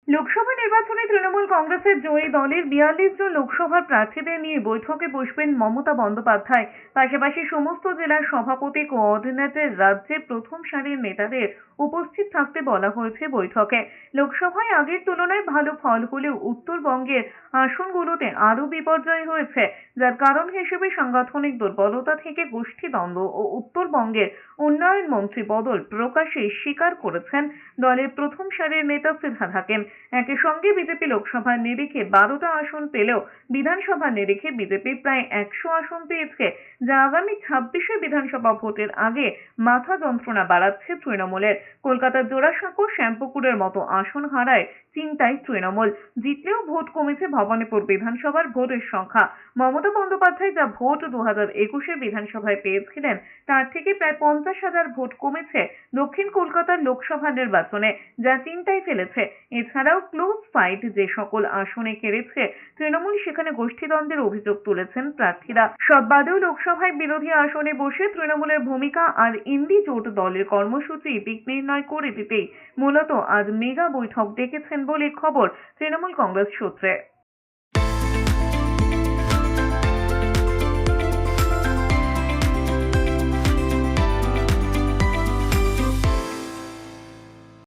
লোকসভা নির্বাচনে তৃণমূল কংগ্রেসের জয়ী দলের ৪২ জন লোকসভার প্রার্থীদের নিয়ে বৈঠকে বসবেন মমতা বন্দ্যোপাধ্যায়। পাশাপাশি সমস্ত জেলার সভাপতি, কোঅর্ডিনেটর, রাজ্যের প্রথম সারির নেতাদের উপস্থিত থাকতে বলা হয়েছে বৈঠকে। লোকসভায় আগের তুলনায় ভালো ফল হলেও উত্তরবঙ্গের আসনগুলোতে আরও বিপর্যয় হয়েছে, যার কারণ হিসেবে সাংগঠনিক দুর্বলতা থেকে গোষ্ঠীদ্বন্দ্ব ও উত্তরবঙ্গের উন্নয়ন মন্ত্রী বদল প্রকাশ্যে স্বীকার করেছেন দলের প্রথম সারির নেতা ফিরহাদ হাকিম। একই সঙ্গে বিজেপি লোকসভার নিরিখে ১২টা আসন পেলেও বিধানসভার নিরিখে বিজেপি প্রায় ১০০ আসন পেয়েছে, যা আগামী ২৬শে বিধানসভা ভোটের আগে মাথা যন্ত্রণা বাড়াচ্ছে তৃণমূলের। কলকাতার জোড়াসাঁকো, শ্যামপুকুরের মতো আসন হারায় চিন্তায় তৃণমূল। জিতলেও ভোট কমেছে ভবানীপুর বিধানসভার ভোটের সংখ্যা। মমতা বন্দ্যোপাধ্যায় যা ভোট ২০২১-এর বিধানসভায় পেয়েছিলেন, তার থেকে প্রায় ৫০,০০০ ভোট কমেছে দক্ষিণ কলকাতার লোকসভা নির্বাচনে, যা চিন্তায় ফেলেছে। এছাড়াও ক্লোজ ফাইট যে সকল আসনে হেরেছে তৃণমূল, সেখানে গোষ্ঠীদ্বন্দ্বের অভিযোগ তুলেছেন প্রার্থীরা। সব বাদেও লোকসভায় বিরোধী আসনে বসে তৃণমূলের ভূমিকা আর ইন্ডি জোট দলের কর্মসূচি দিক নির্ণয় করে দিতেই মূলত আজ মেগা বৈঠক ডেকেছেন বলে খবর তৃণমূল কংগ্রেস সূত্রে।